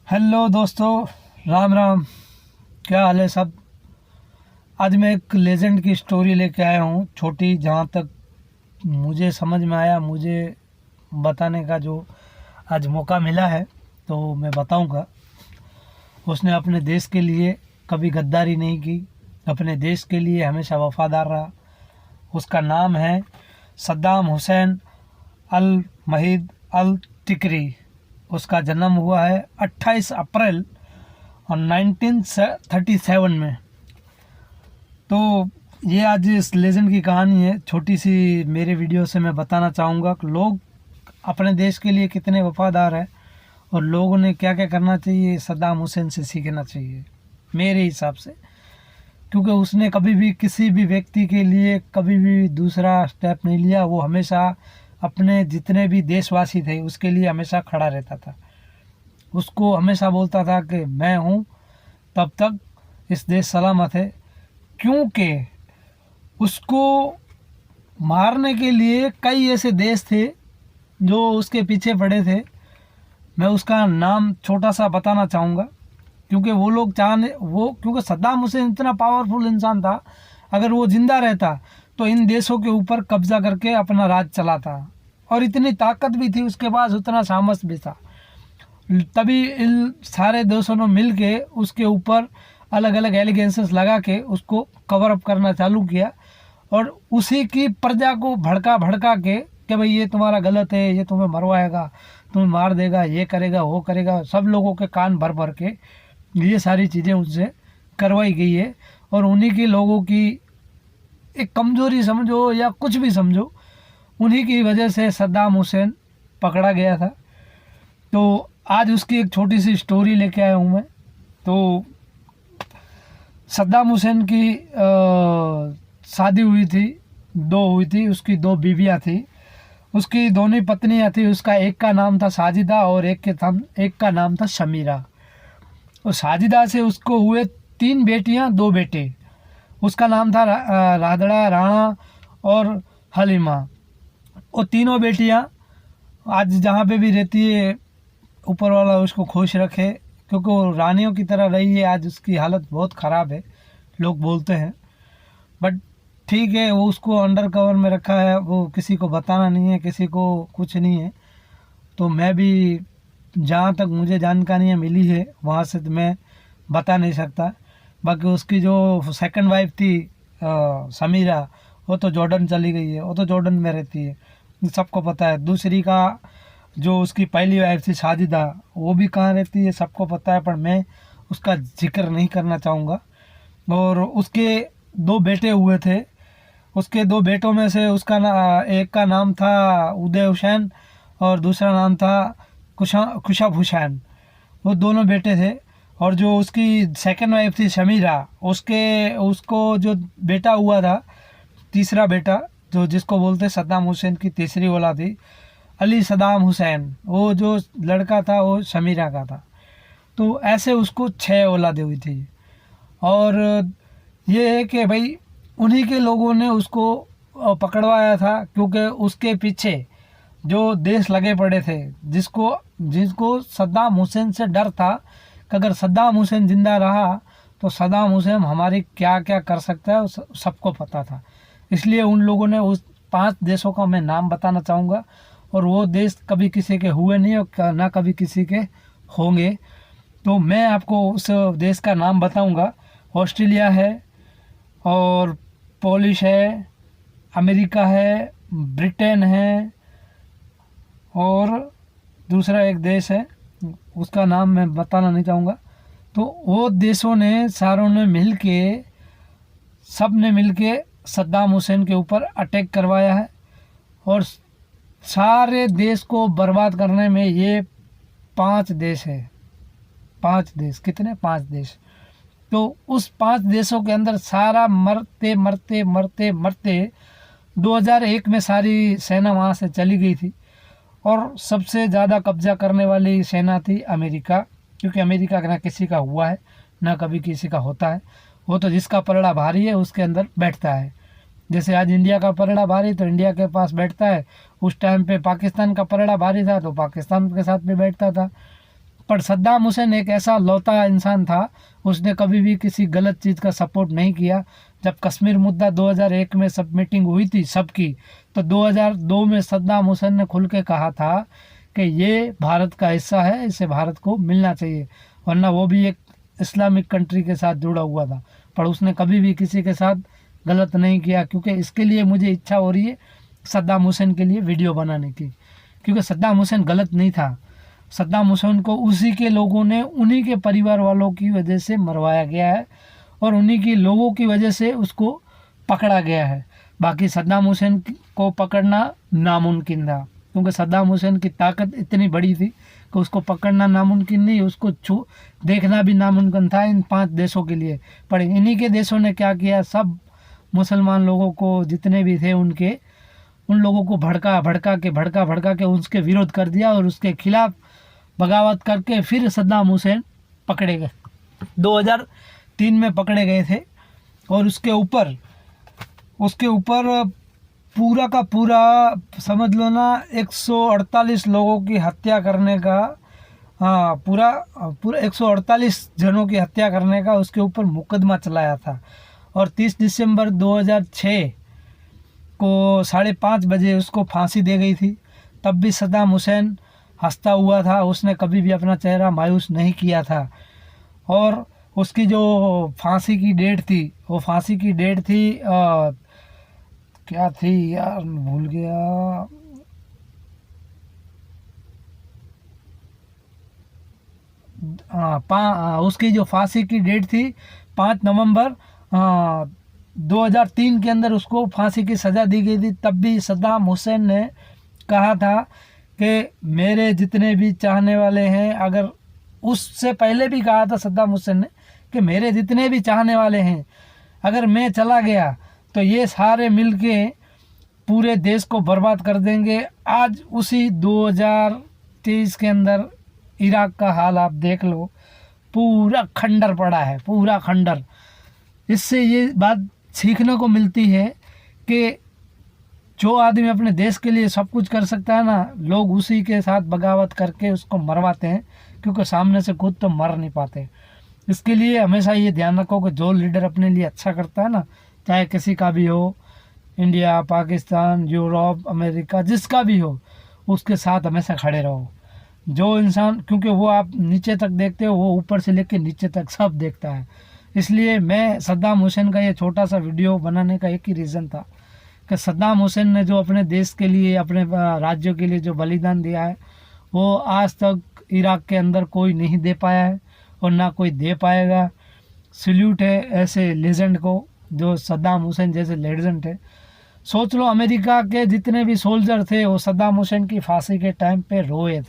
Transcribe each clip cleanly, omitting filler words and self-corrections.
Hello दोस्तों, राम राम। क्या हाल है सब। आज मैं एक लेजेंड की स्टोरी लेके आया हूँ, छोटी, जहाँ तक मुझे समझ में आया, मुझे बताने का जो आज मौका मिला है तो मैं बताऊँगा। उसने अपने देश के लिए कभी गद्दारी नहीं की, अपने देश के लिए हमेशा वफादार रहा। उसका नाम है सद्दाम हुसैन अल महीद अल तिकरी। उसका जन्म हुआ है 28 अप्रैल और 1937 में। तो ये आज इस लेजेंड की कहानी है, छोटी सी मेरे वीडियो से मैं बताना चाहूँगा कि लोग अपने देश के लिए कितने वफादार हैं और लोगों ने क्या क्या करना चाहिए, सद्दाम हुसैन से सीखना चाहिए मेरे हिसाब से। क्योंकि उसने कभी भी किसी भी व्यक्ति के लिए कभी भी दूसरा स्टेप नहीं लिया। वो हमेशा अपने जितने भी देशवासी थे उसके लिए हमेशा खड़ा रहता था। उसको हमेशा बोलता था कि मैं हूँ तब तक इस देश सलामत है। क्योंकि उसको मारने के लिए कई ऐसे देश थे जो उसके पीछे पड़े थे। मैं उसका नाम छोटा सा बताना चाहूँगा, क्योंकि वो लोग क्योंकि सद्दाम हुसैन इतना पावरफुल इंसान था, अगर वो जिंदा रहता तो इन देशों के ऊपर कब्जा करके अपना राज चलाता। और इतनी ताकत भी थी उसके पास, उतना सामर्थ्य भी था। तभी इन सारे देशों ने मिल के उसके ऊपर अलग अलग एलिगेंसेस लगा के उसको कवर अप करना चालू किया और उसी की प्रजा को भड़का भड़का के कि भाई ये तुम्हारा गलत है, ये तुम्हें मरवाएगा, तुम्हें मार देगा, ये करेगा, वो करेगा। सब लोगों के कान भर भर के ये सारी चीज़ें उनसे करवाई गई है। और उन्हीं के लोगों की एक कमज़ोरी समझो या कुछ भी समझो, उन्हीं की वजह से सद्दाम हुसैन पकड़ा गया था। तो आज उसकी एक छोटी सी स्टोरी लेके आया हूँ मैं। तो सद्दाम हुसैन की शादी हुई थी, दो हुई थी, उसकी दो बीवियाँ थी। उसकी दोनों पत्नियाँ थी। उसका एक का नाम था साजिदा और एक का नाम था शमीरा। और साजिदा से उसको हुए 3 बेटियाँ 2 बेटे। उसका नाम था रादड़ा, राणा और हलीमा। वो तीनों बेटियाँ आज जहाँ पे भी रहती है, ऊपर वाला उसको खुश रखे, क्योंकि वो रानियों की तरह रही है। आज उसकी हालत बहुत ख़राब है, लोग बोलते हैं, बट ठीक है, वो उसको अंडर कवर में रखा है, वो किसी को बताना नहीं है, किसी को कुछ नहीं है। तो मैं भी जहाँ तक मुझे जानकारियाँ मिली है वहाँ से तो मैं बता नहीं सकता। बाकी उसकी जो सेकंड वाइफ थी समीरा, वो तो जॉर्डन चली गई है, वो तो जॉर्डन में रहती है, सबको पता है। दूसरी का जो उसकी पहली वाइफ थी साजिदा, वो भी कहाँ रहती है सबको पता है, पर मैं उसका जिक्र नहीं करना चाहूँगा। और उसके 2 बेटे हुए थे। उसके 2 बेटों में से एक का नाम था उदय हुसैन और दूसरा नाम था खुशब हुसैन। वो दोनों बेटे थे। और जो उसकी सेकंड वाइफ थी शमीरा, उसको जो बेटा हुआ था, तीसरा बेटा, जो जिसको बोलते सद्दाम हुसैन की तीसरी औलाद थी, अली सद्दाम हुसैन, वो जो लड़का था वो शमीरा का था। तो ऐसे उसको 6 औलादें हुई थी। और ये है कि भाई उन्हीं के लोगों ने उसको पकड़वाया था, क्योंकि उसके पीछे जो देश लगे पड़े थे, जिसको जिसको सद्दाम हुसैन से डर था कि अगर सद्दाम हुसैन ज़िंदा रहा तो सद्दाम हुसैन हमारी क्या क्या कर सकता है, सबको पता था। इसलिए उन लोगों ने उस 5 देशों का मैं नाम बताना चाहूँगा। और वो देश कभी किसी के हुए नहीं और ना कभी किसी के होंगे। तो मैं आपको उस देश का नाम बताऊँगा। ऑस्ट्रेलिया है, और पोलिश है, अमेरिका है, ब्रिटेन है, और दूसरा एक देश है, उसका नाम मैं बताना नहीं चाहूँगा। तो वो देशों ने सारों ने सब ने मिल के सद्दाम हुसैन के ऊपर अटैक करवाया है। और सारे देश को बर्बाद करने में ये 5 देश है। 5 देश, कितने? 5 देश। तो उस 5 देशों के अंदर सारा मरते मरते मरते मरते 2001 में सारी सेना वहाँ से चली गई थी। और सबसे ज़्यादा कब्जा करने वाली सेना थी अमेरिका, क्योंकि अमेरिका ना किसी का हुआ है ना कभी किसी का होता है। वो तो जिसका पलड़ा भारी है उसके अंदर बैठता है। जैसे आज इंडिया का पलड़ा भारी तो इंडिया के पास बैठता है, उस टाइम पे पाकिस्तान का पलड़ा भारी था तो पाकिस्तान के साथ में बैठता था। पर सद्दाम हुसैन एक ऐसा लौता इंसान था, उसने कभी भी किसी गलत चीज़ का सपोर्ट नहीं किया। जब कश्मीर मुद्दा 2001 में सब मीटिंग हुई थी सबकी, तो 2002 में सद्दाम हुसैन ने खुल के कहा था कि ये भारत का हिस्सा है, इसे भारत को मिलना चाहिए, वरना वो भी एक इस्लामिक कंट्री के साथ जुड़ा हुआ था। पर उसने कभी भी किसी के साथ गलत नहीं किया, क्योंकि इसके लिए मुझे इच्छा हो रही है सद्दाम हुसैन के लिए वीडियो बनाने की, क्योंकि सद्दाम हुसैन गलत नहीं था। सद्दाम हुसैन को उसी के लोगों ने, उन्हीं के परिवार वालों की वजह से मरवाया गया है और उन्हीं के लोगों की वजह से उसको पकड़ा गया है। बाकी सद्दाम हुसैन को पकड़ना नामुमकिन था, क्योंकि सद्दाम हुसैन की ताकत इतनी बड़ी थी कि उसको पकड़ना नामुमकिन नहीं, उसको देखना भी नामुमकिन था इन 5 देशों के लिए। पर इन्हीं के देशों ने क्या किया, सब मुसलमान लोगों को जितने भी थे उन लोगों को भड़का के उसके विरोध कर दिया और उसके खिलाफ बगावत करके फिर सद्दाम हुसैन पकड़े गए। 2003 में पकड़े गए थे और उसके ऊपर पूरा का पूरा समझ लो ना 148 लोगों की हत्या करने का, पूरा 148 जनों की हत्या करने का उसके ऊपर मुकदमा चलाया था। और 30 दिसंबर 2006 को 5:30 बजे उसको फांसी दे गई थी। तब भी सद्दाम हुसैन हंसता हुआ था, उसने कभी भी अपना चेहरा मायूस नहीं किया था। और उसकी जो फांसी की डेट थी, वो फांसी की डेट थी क्या थी यार, भूल गया। उसकी जो फांसी की डेट थी 5 नवंबर 2003 के अंदर उसको फांसी की सज़ा दी गई थी। तब भी सद्दाम हुसैन ने कहा था कि मेरे जितने भी चाहने वाले हैं, अगर उससे पहले भी कहा था सद्दाम हुसैन ने कि मेरे जितने भी चाहने वाले हैं, अगर मैं चला गया तो ये सारे मिलके पूरे देश को बर्बाद कर देंगे। आज उसी 2023 के अंदर इराक का हाल आप देख लो, पूरा खंडर पड़ा है, पूरा खंडर। इससे ये बात सीखने को मिलती है कि जो आदमी अपने देश के लिए सब कुछ कर सकता है ना, लोग उसी के साथ बगावत करके उसको मरवाते हैं, क्योंकि सामने से खुद तो मर नहीं पाते। इसके लिए हमेशा ये ध्यान रखो कि जो लीडर अपने लिए अच्छा करता है ना, चाहे किसी का भी हो, इंडिया, पाकिस्तान, यूरोप, अमेरिका, जिसका भी हो, उसके साथ हमेशा खड़े रहो। जो इंसान, क्योंकि वो आप नीचे तक देखते हो, वो ऊपर से लेकर नीचे तक सब देखता है। इसलिए मैं सद्दाम हुसैन का ये छोटा सा वीडियो बनाने का एक ही रीज़न था कि सद्दाम हुसैन ने जो अपने देश के लिए, अपने राज्यों के लिए जो बलिदान दिया है, वो आज तक इराक के अंदर कोई नहीं दे पाया है और ना कोई दे पाएगा। सल्यूट है ऐसे लेजेंड को, जो सद्दाम हुसैन जैसे लेजेंड है। सोच लो, अमेरिका के जितने भी सोल्जर थे वो सद्दाम हुसैन की फांसी के टाइम पे रोए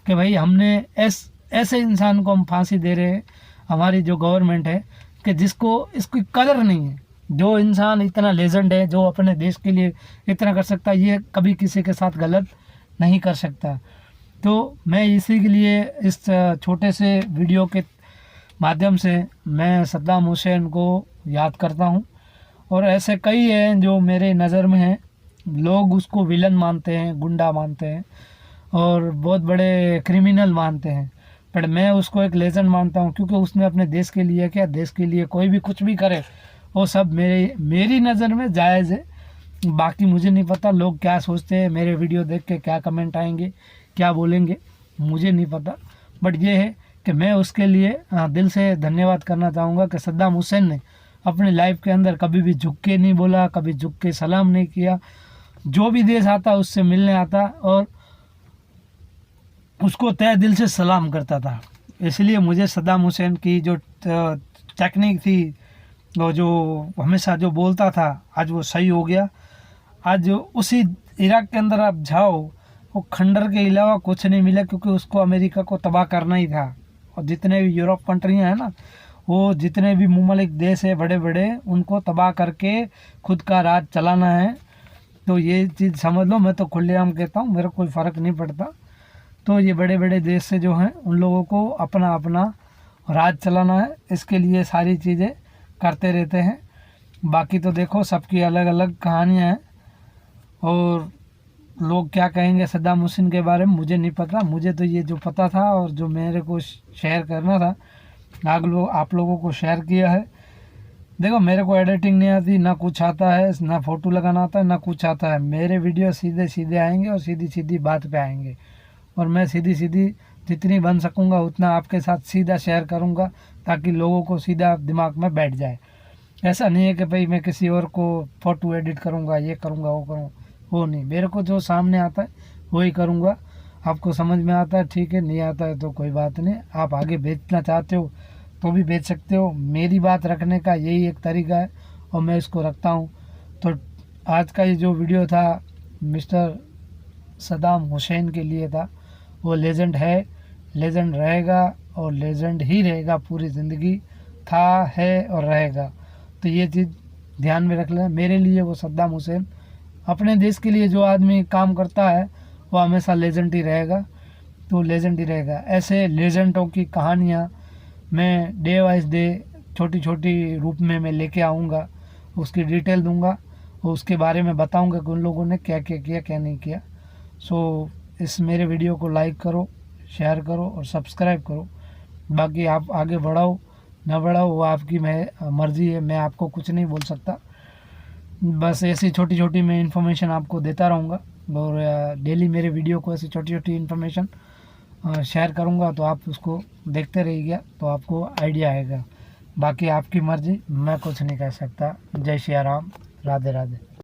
कि भाई हमने ऐसे इंसान को हम फांसी दे रहे हैं, हमारी जो गवर्नमेंट है, कि जिसको इसकी कदर नहीं है। जो इंसान इतना लेजेंड है, जो अपने देश के लिए इतना कर सकता है, ये कभी किसी के साथ गलत नहीं कर सकता। तो मैं इसी के लिए इस छोटे से वीडियो के माध्यम से मैं सद्दाम हुसैन को याद करता हूँ। और ऐसे कई हैं जो मेरे नज़र में हैं, लोग उसको विलन मानते हैं, गुंडा मानते हैं और बहुत बड़े क्रिमिनल मानते हैं, पर मैं उसको एक लेजेंड मानता हूँ, क्योंकि उसने अपने देश के लिए क्या, देश के लिए कोई भी कुछ भी करे वो सब मेरी नज़र में जायज़ है। बाकी मुझे नहीं पता लोग क्या सोचते हैं, मेरे वीडियो देख के क्या कमेंट आएंगे, क्या बोलेंगे, मुझे नहीं पता। बट ये है कि मैं उसके लिए दिल से धन्यवाद करना चाहूँगा कि सद्दाम हुसैन ने अपनी लाइफ के अंदर कभी भी झुक के नहीं बोला, कभी झुक के सलाम नहीं किया। जो भी देश आता उससे मिलने आता और उसको तहे दिल से सलाम करता था। इसलिए मुझे सद्दाम हुसैन की जो टेक्निक थी, वो जो हमेशा जो बोलता था, आज वो सही हो गया। आज उसी इराक के अंदर आप जाओ, वो खंडर के अलावा कुछ नहीं मिला, क्योंकि उसको अमेरिका को तबाह करना ही था। और जितने भी यूरोप कंट्रियाँ हैं ना, वो जितने भी मुमलिक देश है बड़े बड़े, उनको तबाह करके खुद का राज चलाना है। तो ये चीज़ समझ लो, मैं तो खुलेआम कहता हूँ, मेरा कोई फ़र्क नहीं पड़ता। तो ये बड़े बड़े देश से जो हैं, उन लोगों को अपना अपना राज चलाना है, इसके लिए सारी चीज़ें करते रहते हैं। बाकी तो देखो, सबकी अलग अलग कहानियाँ हैं और लोग क्या कहेंगे सद्दाम हुसैन के बारे में मुझे नहीं पता। मुझे तो ये जो पता था और जो मेरे को शेयर करना था आप लोगों को शेयर किया है। देखो मेरे को एडिटिंग नहीं आती, ना कुछ आता है, ना फ़ोटो लगाना आता है, ना कुछ आता है। मेरे वीडियो सीधे सीधे आएंगे और सीधी सीधी बात पे आएंगे, और मैं सीधी सीधी जितनी बन सकूँगा उतना आपके साथ सीधा शेयर करूँगा, ताकि लोगों को सीधा दिमाग में बैठ जाए। ऐसा नहीं है कि भाई मैं किसी और को फ़ोटो एडिट करूँगा, ये करूँगा, वो करूँ, वो नहीं। मेरे को जो सामने आता है वही करूँगा। आपको समझ में आता है ठीक है, नहीं आता है तो कोई बात नहीं। आप आगे बेचना चाहते हो तो भी बेच सकते हो। मेरी बात रखने का यही एक तरीका है और मैं इसको रखता हूँ। तो आज का ये जो वीडियो था मिस्टर सद्दाम हुसैन के लिए था। वो लेजेंड है, लेजेंड रहेगा और लेजेंड ही रहेगा पूरी ज़िंदगी। था, है और रहेगा। तो ये चीज़ ध्यान में रख लेना। मेरे लिए वो सद्दाम हुसैन, अपने देश के लिए जो आदमी काम करता है वो हमेशा लेजेंड ही रहेगा। तो लेजेंड ही रहेगा। ऐसे लेजेंडों की कहानियाँ मैं डे वाइज डे छोटी छोटी रूप में मैं लेके आऊँगा, उसकी डिटेल दूंगा और उसके बारे में बताऊंगा कि उन लोगों ने क्या क्या किया, क्या नहीं किया। सो इस मेरे वीडियो को लाइक करो, शेयर करो और सब्सक्राइब करो। बाकी आप आगे बढ़ाओ ना बढ़ाओ वो आपकी मर्ज़ी है, मैं आपको कुछ नहीं बोल सकता। बस ऐसी छोटी छोटी मैं इन्फॉर्मेशन आपको देता रहूँगा और डेली मेरे वीडियो को ऐसी छोटी छोटी इन्फॉर्मेशन शेयर करूँगा, तो आप उसको देखते रहिएगा तो आपको आइडिया आएगा। बाकी आपकी मर्ज़ी, मैं कुछ नहीं कह सकता। जय श्री राम, राधे राधे।